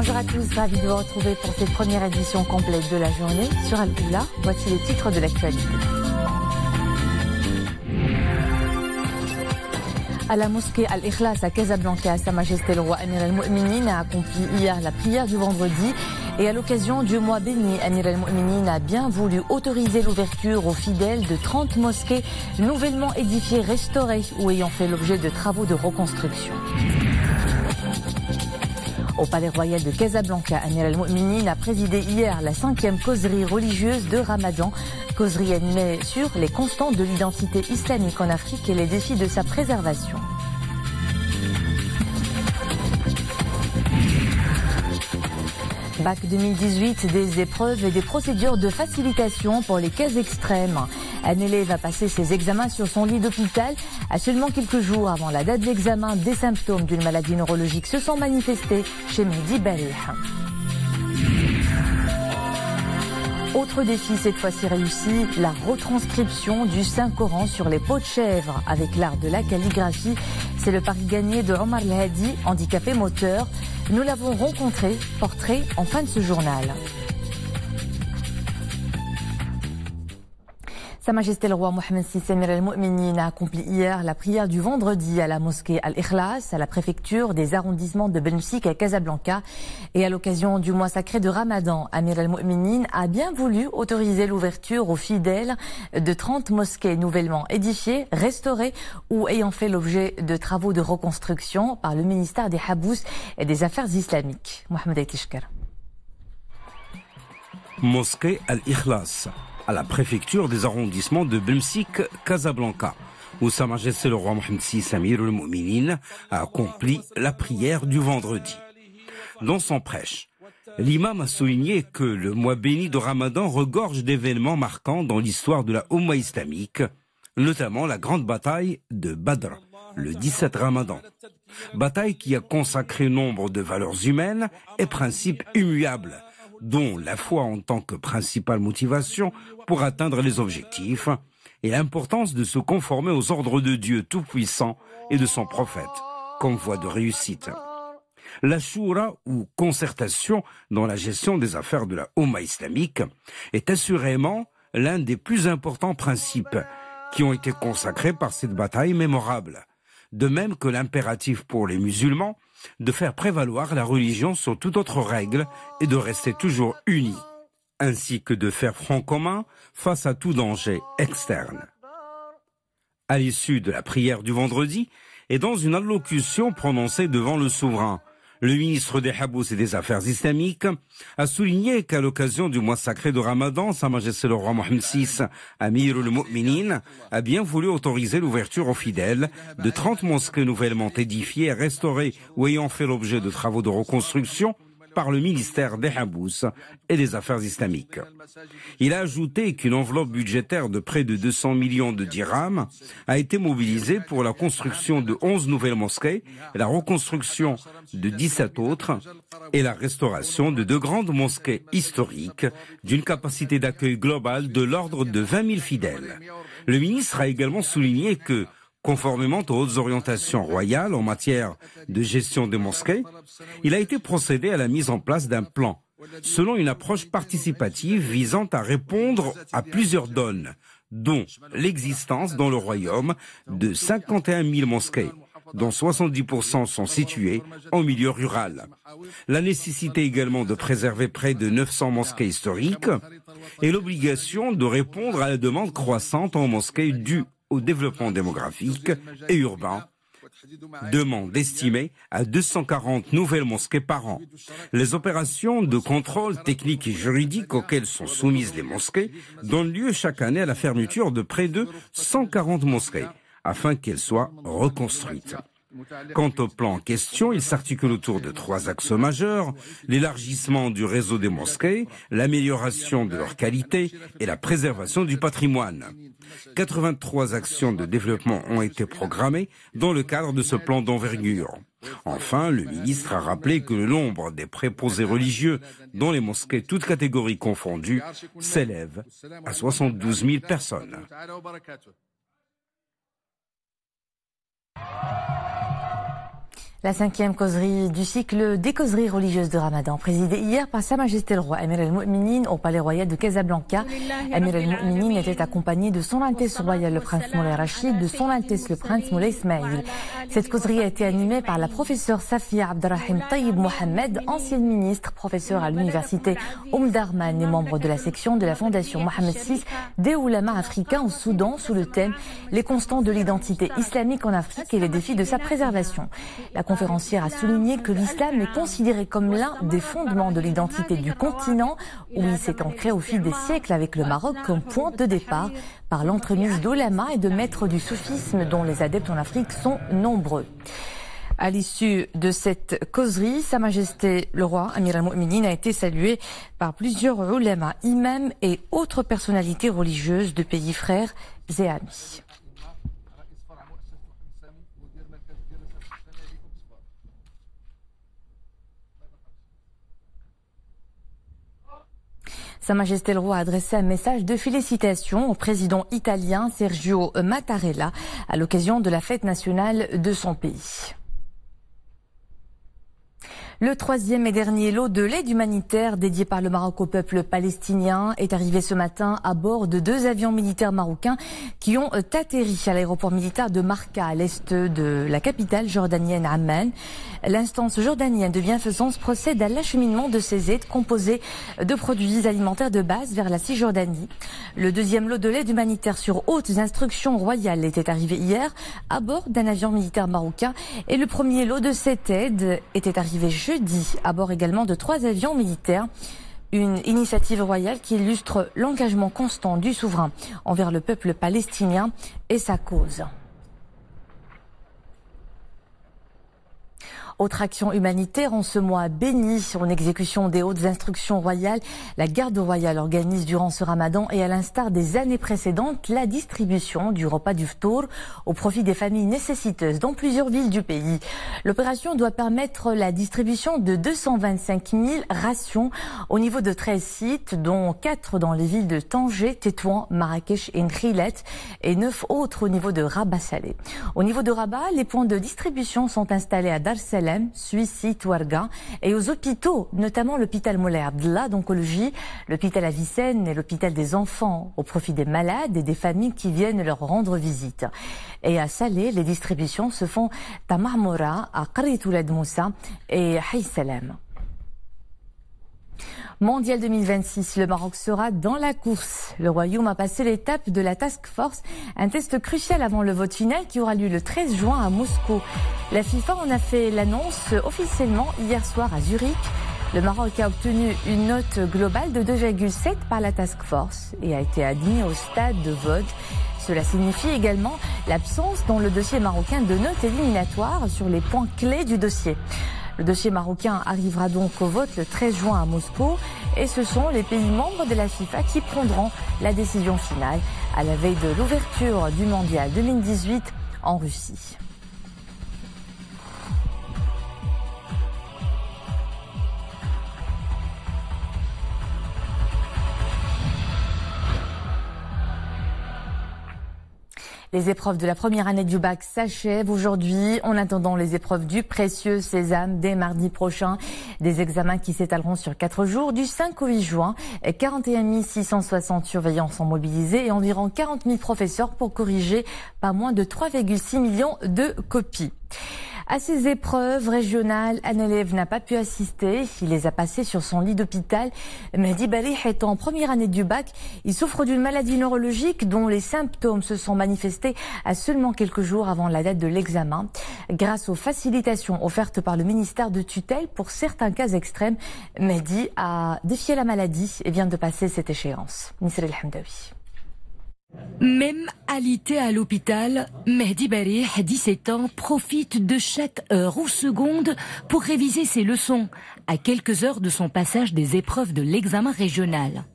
Bonjour à tous, ravi de vous retrouver pour cette première édition complète de la journée sur Al-Oula. Voici les titres de l'actualité. À la mosquée Al-Ikhlas à Casablanca, Sa Majesté le roi Amir al-Mu'minin a accompli hier la prière du vendredi et à l'occasion du mois béni, Amir al-Mu'minin a bien voulu autoriser l'ouverture aux fidèles de 30 mosquées nouvellement édifiées, restaurées ou ayant fait l'objet de travaux de reconstruction. Au palais royal de Casablanca, Amir al-Mu'minin a présidé hier la 5e causerie religieuse de Ramadan. Causerie animée sur les constantes de l'identité islamique en Afrique et les défis de sa préservation. Bac 2018, des épreuves et des procédures de facilitation pour les cas extrêmes. Un élève va passer ses examens sur son lit d'hôpital. À seulement quelques jours avant la date d'examen, des symptômes d'une maladie neurologique se sont manifestés chez Mehdi Belh. Autre défi cette fois-ci réussi, la retranscription du Saint-Coran sur les peaux de chèvre avec l'art de la calligraphie. C'est le pari gagné de Omar El-Hadi, handicapé moteur. Nous l'avons rencontré, portrait en fin de ce journal. Sa Majesté le roi Mohammed VI Amir al-Mu'minin a accompli hier la prière du vendredi à la mosquée Al-Ikhlas, à la préfecture des arrondissements de Benmsik à Casablanca. Et à l'occasion du mois sacré de Ramadan, Amir al-Mu'minin a bien voulu autoriser l'ouverture aux fidèles de 30 mosquées nouvellement édifiées, restaurées ou ayant fait l'objet de travaux de reconstruction par le ministère des Habous et des Affaires islamiques. Mohamed Aitishkar. Mosquée Al-Ikhlas, à la préfecture des arrondissements de Benmsik, Casablanca, où Sa Majesté le roi Mohammed VI Amir al-Mu'minin a accompli la prière du vendredi. Dans son prêche, l'imam a souligné que le mois béni de Ramadan regorge d'événements marquants dans l'histoire de la Oumma islamique, notamment la grande bataille de Badr, le 17 Ramadan. Bataille qui a consacré nombre de valeurs humaines et principes immuables, dont la foi en tant que principale motivation pour atteindre les objectifs et l'importance de se conformer aux ordres de Dieu Tout-Puissant et de son prophète comme voie de réussite. La Shura, ou concertation dans la gestion des affaires de la Oumma islamique, est assurément l'un des plus importants principes qui ont été consacrés par cette bataille mémorable, de même que l'impératif pour les musulmans de faire prévaloir la religion sur toute autre règle et de rester toujours unis, ainsi que de faire front commun face à tout danger externe. À l'issue de la prière du vendredi et dans une allocution prononcée devant le souverain, le ministre des Habous et des Affaires islamiques a souligné qu'à l'occasion du mois sacré de Ramadan, Sa Majesté le roi Mohammed VI Amir al-Mu'minin a bien voulu autoriser l'ouverture aux fidèles de 30 mosquées nouvellement édifiées, restaurées ou ayant fait l'objet de travaux de reconstruction par le ministère des Habous et des Affaires islamiques. Il a ajouté qu'une enveloppe budgétaire de près de 200 millions de dirhams a été mobilisée pour la construction de 11 nouvelles mosquées, la reconstruction de 17 autres et la restauration de 2 grandes mosquées historiques d'une capacité d'accueil globale de l'ordre de 20 000 fidèles. Le ministre a également souligné que, conformément aux hautes orientations royales en matière de gestion des mosquées, il a été procédé à la mise en place d'un plan, selon une approche participative visant à répondre à plusieurs donnes, dont l'existence dans le royaume de 51 000 mosquées, dont 70% sont situées en milieu rural. La nécessité également de préserver près de 900 mosquées historiques et l'obligation de répondre à la demande croissante en mosquées due au développement démographique et urbain, demande estimée à 240 nouvelles mosquées par an. Les opérations de contrôle technique et juridique auxquelles sont soumises les mosquées donnent lieu chaque année à la fermeture de près de 140 mosquées, afin qu'elles soient reconstruites. Quant au plan en question, il s'articule autour de 3 axes majeurs: l'élargissement du réseau des mosquées, l'amélioration de leur qualité et la préservation du patrimoine. 83 actions de développement ont été programmées dans le cadre de ce plan d'envergure. Enfin, le ministre a rappelé que le nombre des préposés religieux dans les mosquées, toutes catégories confondues, s'élève à 72 000 personnes. La 5e causerie du cycle des causeries religieuses de Ramadan, présidée hier par Sa Majesté le Roi Amir al-Mu'minin au Palais Royal de Casablanca. Amir al-Mu'minin était accompagné de son Altesse Royale le Prince Moulay Rachid, de son Altesse le Prince Moulay Ismail. Cette causerie a été animée par la professeure Safia Abderrahim Tayyib Mohamed, ancienne ministre, professeure à l'université Darman et membre de la section de la Fondation Mohamed VI des Oulama africains au Soudan, sous le thème « Les constants de l'identité islamique en Afrique et les défis de sa préservation ». La conférencière a souligné que l'islam est considéré comme l'un des fondements de l'identité du continent, où il s'est ancré au fil des siècles avec le Maroc comme point de départ, par l'entremise d'Olama et de maîtres du soufisme dont les adeptes en Afrique sont nombreux. À l'issue de cette causerie, Sa Majesté le Roi Amir al-Mu'minin a été salué par plusieurs ulama, imams et autres personnalités religieuses de pays frères et amis. Sa Majesté le Roi a adressé un message de félicitations au président italien Sergio Mattarella à l'occasion de la fête nationale de son pays. Le 3e et dernier lot de l'aide humanitaire dédié par le Maroc au peuple palestinien est arrivé ce matin à bord de 2 avions militaires marocains qui ont atterri à l'aéroport militaire de Marca, à l'est de la capitale jordanienne Amman. L'instance jordanienne de bienfaisance procède à l'acheminement de ces aides composées de produits alimentaires de base vers la Cisjordanie. Le 2e lot de l'aide humanitaire sur hautes instructions royales était arrivé hier à bord d'un avion militaire marocain et le 1er lot de cette aide était arrivé jeudi à bord également de 3 avions militaires. Une initiative royale qui illustre l'engagement constant du souverain envers le peuple palestinien et sa cause. Autre action humanitaire en ce mois béni en exécution des hautes instructions royales. La garde royale organise durant ce ramadan et à l'instar des années précédentes la distribution du repas du ftour au profit des familles nécessiteuses dans plusieurs villes du pays. L'opération doit permettre la distribution de 225 000 rations au niveau de 13 sites, dont 4 dans les villes de Tanger, Tétouan, Marrakech et Nkhilet et 9 autres au niveau de Rabat Salé. Au niveau de Rabat, les points de distribution sont installés à Dar es Salaam, Suissi, Touarga et aux hôpitaux, notamment l'hôpital Moulay Abdellah d'oncologie, l'hôpital Avicenne et l'hôpital des enfants au profit des malades et des familles qui viennent leur rendre visite. Et à Salé, les distributions se font à Marmora, à Qaritoulad Moussa et à Hay Salam. Mondial 2026, le Maroc sera dans la course. Le Royaume a passé l'étape de la Task Force, un test crucial avant le vote final qui aura lieu le 13 juin à Moscou. La FIFA en a fait l'annonce officiellement hier soir à Zurich. Le Maroc a obtenu une note globale de 2,7 par la Task Force et a été admis au stade de vote. Cela signifie également l'absence dans le dossier marocain de notes éliminatoires sur les points clés du dossier. Le dossier marocain arrivera donc au vote le 13 juin à Moscou et ce sont les pays membres de la FIFA qui prendront la décision finale à la veille de l'ouverture du Mondial 2018 en Russie. Les épreuves de la première année du bac s'achèvent aujourd'hui en attendant les épreuves du précieux sésame dès mardi prochain. Des examens qui s'étaleront sur 4 jours, du 5 au 8 juin. 41 660 surveillants sont mobilisés et environ 40 000 professeurs pour corriger pas moins de 3,6 millions de copies. À ces épreuves régionales, un élève n'a pas pu assister. Il les a passées sur son lit d'hôpital. Mehdi Barih est en première année du bac. Il souffre d'une maladie neurologique dont les symptômes se sont manifestés à seulement quelques jours avant la date de l'examen. Grâce aux facilitations offertes par le ministère de tutelle pour certains cas extrêmes, Mehdi a défié la maladie et vient de passer cette échéance. Nisr El Hamdawi. Même alité à l'hôpital, Mehdi Barih, 17 ans, profite de chaque heure ou seconde pour réviser ses leçons, à quelques heures de son passage des épreuves de l'examen régional.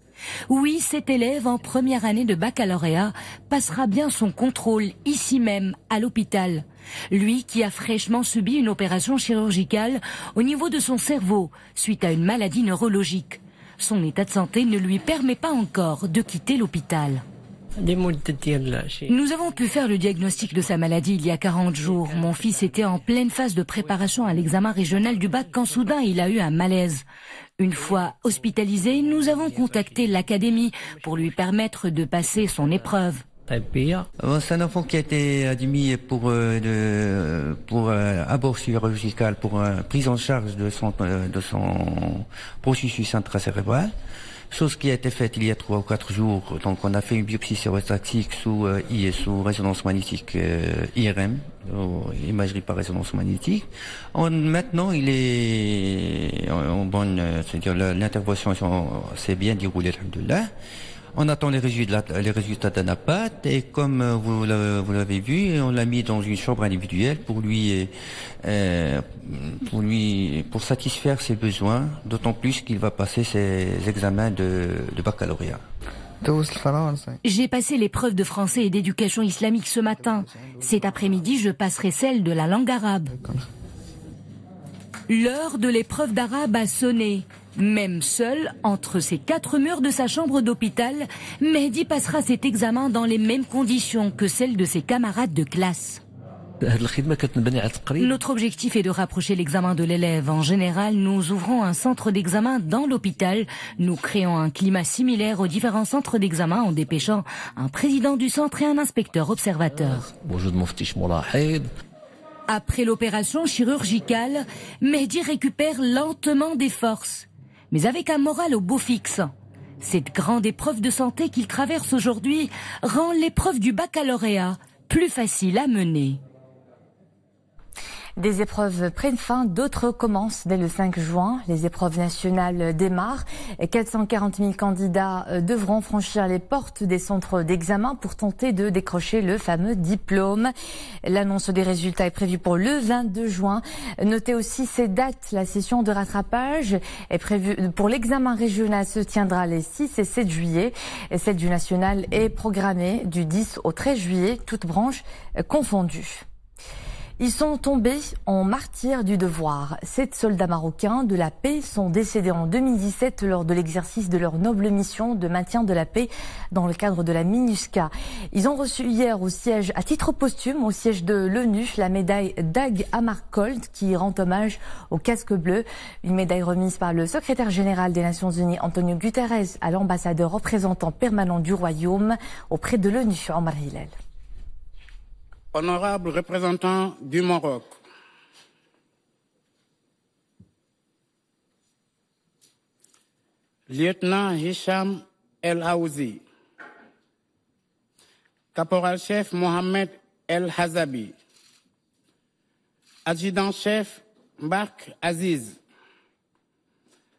Oui, cet élève en première année de baccalauréat passera bien son contrôle ici même, à l'hôpital. Lui qui a fraîchement subi une opération chirurgicale au niveau de son cerveau suite à une maladie neurologique. Son état de santé ne lui permet pas encore de quitter l'hôpital. Nous avons pu faire le diagnostic de sa maladie il y a 40 jours. Mon fils était en pleine phase de préparation à l'examen régional du bac quand soudain il a eu un malaise. Une fois hospitalisé, nous avons contacté l'académie pour lui permettre de passer son épreuve. C'est un enfant qui a été admis pour abord chirurgical, pour prise en charge de son processus intracérébral. Chose qui a été faite il y a 3 ou 4 jours. Donc on a fait une biopsie cérébrale sous résonance magnétique IRM, imagerie par résonance magnétique. Maintenant il est en bonne, c'est-à-dire l'intervention s'est bien déroulée, alhamdoulilah. On attend les résultats d'ANAPAT et comme vous l'avez vu, on l'a mis dans une chambre individuelle pour satisfaire ses besoins, d'autant plus qu'il va passer ses examens de baccalauréat. J'ai passé l'épreuve de français et d'éducation islamique ce matin. Cet après-midi, je passerai celle de la langue arabe. L'heure de l'épreuve d'arabe a sonné. Même seul, entre ces 4 murs de sa chambre d'hôpital, Mehdi passera cet examen dans les mêmes conditions que celles de ses camarades de classe. Notre objectif est de rapprocher l'examen de l'élève. En général, nous ouvrons un centre d'examen dans l'hôpital. Nous créons un climat similaire aux différents centres d'examen en dépêchant un président du centre et un inspecteur observateur. Après l'opération chirurgicale, Mehdi récupère lentement des forces, mais avec un moral au beau fixe. Cette grande épreuve de santé qu'il traverse aujourd'hui rend l'épreuve du baccalauréat plus facile à mener. Des épreuves prennent fin, d'autres commencent dès le 5 juin. Les épreuves nationales démarrent. 440 000 candidats devront franchir les portes des centres d'examen pour tenter de décrocher le fameux diplôme. L'annonce des résultats est prévue pour le 22 juin. Notez aussi ces dates. La session de rattrapage est prévue pour l'examen régional se tiendra les 6 et 7 juillet. Et celle du national est programmée du 10 au 13 juillet, toutes branches confondues. Ils sont tombés en martyrs du devoir. 7 soldats marocains de la paix sont décédés en 2017 lors de l'exercice de leur noble mission de maintien de la paix dans le cadre de la MINUSCA. Ils ont reçu hier au siège, à titre posthume, au siège de l'ONU, la médaille Dag Hammarskjöld qui rend hommage au casque bleu. Une médaille remise par le secrétaire général des Nations Unies, Antonio Guterres, à l'ambassadeur représentant permanent du Royaume auprès de l'ONU, Omar Hillel. Honorable représentant du Maroc, lieutenant Hicham El Aouzi, caporal-chef Mohamed El Hazabi, adjudant-chef Mbark Aziz,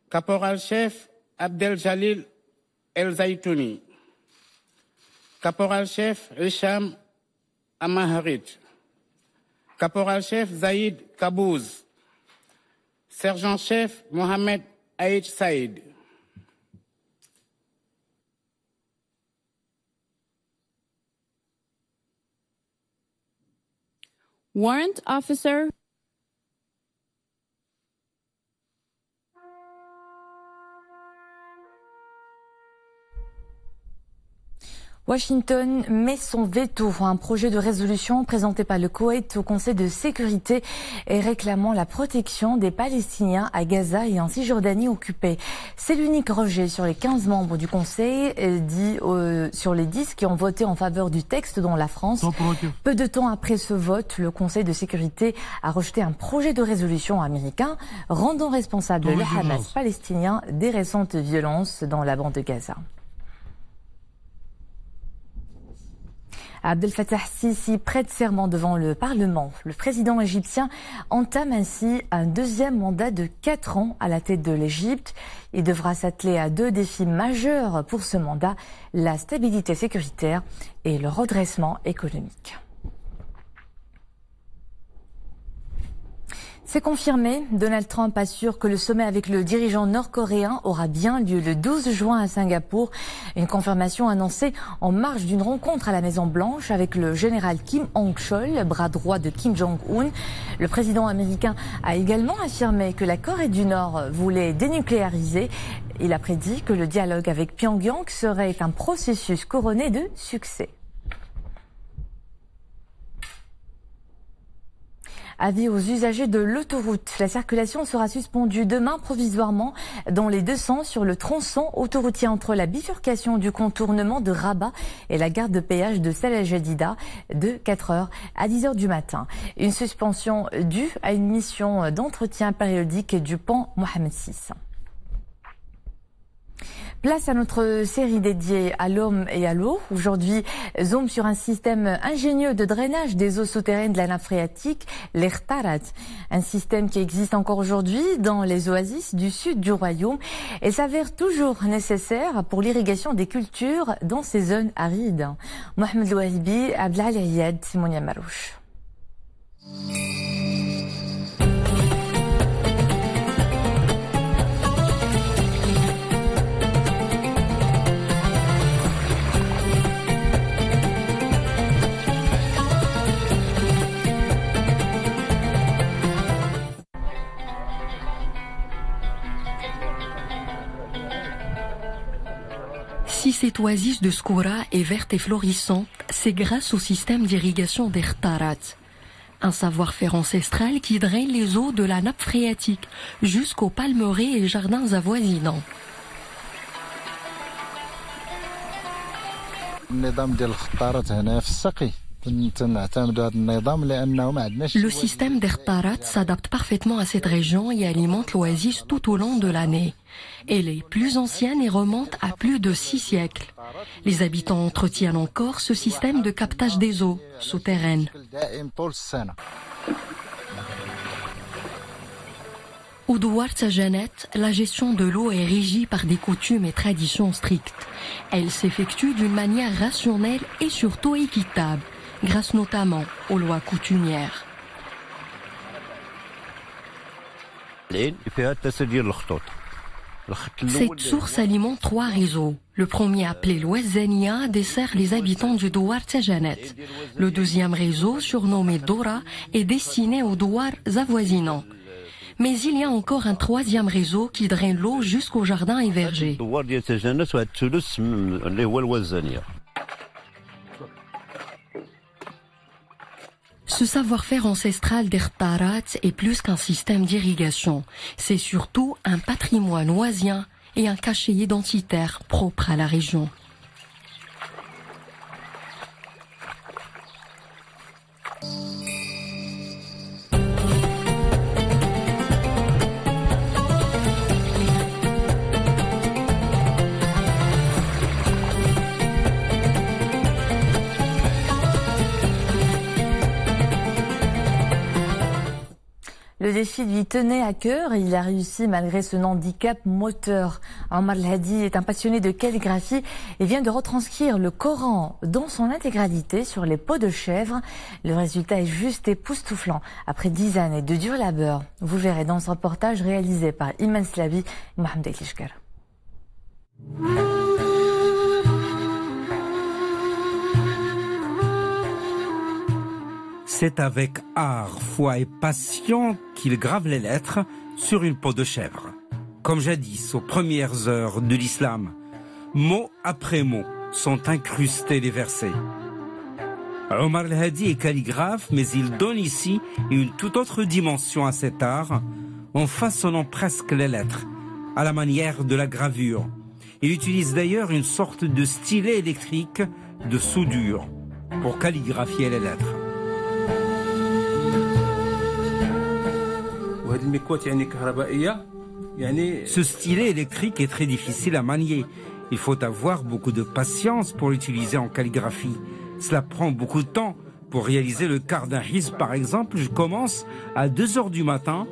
caporal-chef Abdel Jalil El Zaitouni, caporal-chef Hicham Amaharit, caporal-chef Zaïd Kabouz, sergent-chef Mohamed Aïd Saïd. Warrant Officer Washington met son veto à un projet de résolution présenté par le Koweït au Conseil de sécurité et réclamant la protection des Palestiniens à Gaza et en Cisjordanie occupée. C'est l'unique rejet sur les 15 membres du Conseil, sur les 10 qui ont voté en faveur du texte dont la France. Peu de temps après ce vote, le Conseil de sécurité a rejeté un projet de résolution américain rendant responsable le Hamas palestinien des récentes violences dans la bande de Gaza. Abdel Fattah Sisi prête serment devant le Parlement. Le président égyptien entame ainsi un deuxième mandat de 4 ans à la tête de l'Égypte. Il devra s'atteler à 2 défis majeurs pour ce mandat, la stabilité sécuritaire et le redressement économique. C'est confirmé, Donald Trump assure que le sommet avec le dirigeant nord-coréen aura bien lieu le 12 juin à Singapour. Une confirmation annoncée en marge d'une rencontre à la Maison-Blanche avec le général Kim Hong-chol, bras droit de Kim Jong-un. Le président américain a également affirmé que la Corée du Nord voulait dénucléariser Il a prédit que le dialogue avec Pyongyang serait un processus couronné de succès. Avis aux usagers de l'autoroute. La circulation sera suspendue demain provisoirement dans les deux sens sur le tronçon autoroutier entre la bifurcation du contournement de Rabat et la gare de péage de Salah Jadida de 4h à 10h du matin. Une suspension due à une mission d'entretien périodique du pont Mohamed VI. Place à notre série dédiée à l'homme et à l'eau. Aujourd'hui, zoom sur un système ingénieux de drainage des eaux souterraines de la nappe phréatique, l'Ertarat. Un système qui existe encore aujourd'hui dans les oasis du sud du royaume et s'avère toujours nécessaire pour l'irrigation des cultures dans ces zones arides. Mohamed Louahibi, Abdelali Ayad, Simonia Marouche. Si cette oasis de Skoura est verte et florissante, c'est grâce au système d'irrigation d'Ertarat. Un savoir-faire ancestral qui draine les eaux de la nappe phréatique jusqu'aux palmeraies et jardins avoisinants. Le système d'Ertarat s'adapte parfaitement à cette région et alimente l'oasis tout au long de l'année. Elle est plus ancienne et remonte à plus de 6 siècles. Les habitants entretiennent encore ce système de captage des eaux souterraines. Au Douar Tajanet, la gestion de l'eau est régie par des coutumes et traditions strictes. Elle s'effectue d'une manière rationnelle et surtout équitable, grâce notamment aux lois coutumières. Cette source alimente 3 réseaux. Le premier, appelé l'Ouazzania, dessert les habitants du Douar Tajanet. Le deuxième réseau, surnommé Dora, est destiné aux douars avoisinants. Mais il y a encore un troisième réseau qui draine l'eau jusqu'au jardin et vergers. Ce savoir-faire ancestral d'Ertarat est plus qu'un système d'irrigation. C'est surtout un patrimoine oasien et un cachet identitaire propre à la région. Le défi lui tenait à cœur et il a réussi malgré son handicap moteur. Omar El-Hadi est un passionné de calligraphie et vient de retranscrire le Coran dans son intégralité sur les peaux de chèvre. Le résultat est juste époustouflant. Après 10 années de dur labeur, vous le verrez dans ce reportage réalisé par Iman Slavi et Mohamed Elishkar. C'est avec art, foi et passion qu'il grave les lettres sur une peau de chèvre. Comme jadis, aux premières heures de l'islam, mot après mot sont incrustés les versets. Omar El-Hadi est calligraphe, mais il donne ici une toute autre dimension à cet art, en façonnant presque les lettres, à la manière de la gravure. Il utilise d'ailleurs une sorte de stylet électrique de soudure pour calligraphier les lettres. Ce stylet électrique est très difficile à manier. Il faut avoir beaucoup de patience pour l'utiliser en calligraphie. Cela prend beaucoup de temps. Pour réaliser le quart d'un hizb, par exemple, je commence à 2h du matin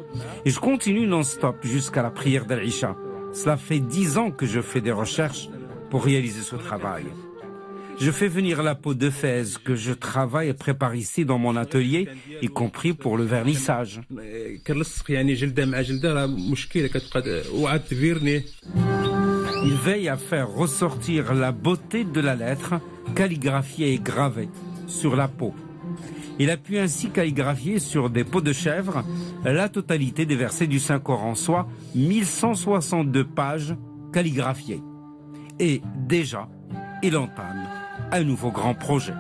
et je continue non-stop jusqu'à la prière d'Al-Isha. Cela fait 10 ans que je fais des recherches pour réaliser ce travail. Je fais venir la peau de fès que je travaille et prépare ici dans mon atelier, y compris pour le vernissage. Il veille à faire ressortir la beauté de la lettre, calligraphiée et gravée sur la peau. Il a pu ainsi calligraphier sur des peaux de chèvre la totalité des versets du Saint-Coran, soit 1162 pages calligraphier. Et déjà, il entame un nouveau grand projet.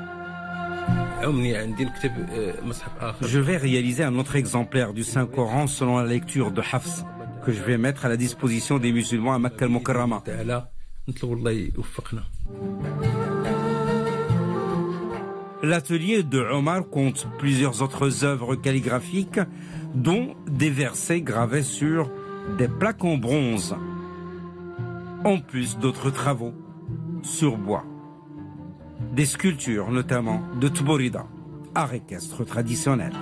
Je vais réaliser un autre exemplaire du Saint-Coran selon la lecture de Hafs, que je vais mettre à la disposition des musulmans à Makkah al-Mukarrama. L'atelier de Omar compte plusieurs autres œuvres calligraphiques, dont des versets gravés sur des plaques en bronze, en plus d'autres travaux sur bois. Des sculptures, notamment de Tborida, art équestre traditionnel.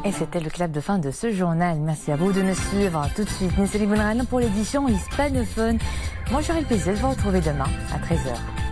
Et c'était le clap de fin de ce journal. Merci à vous de nous suivre. Tout de suite, Nesseli Bounrana pour l'édition hispanophone. Moi, j'aurai le plaisir de vous retrouver demain à 13h.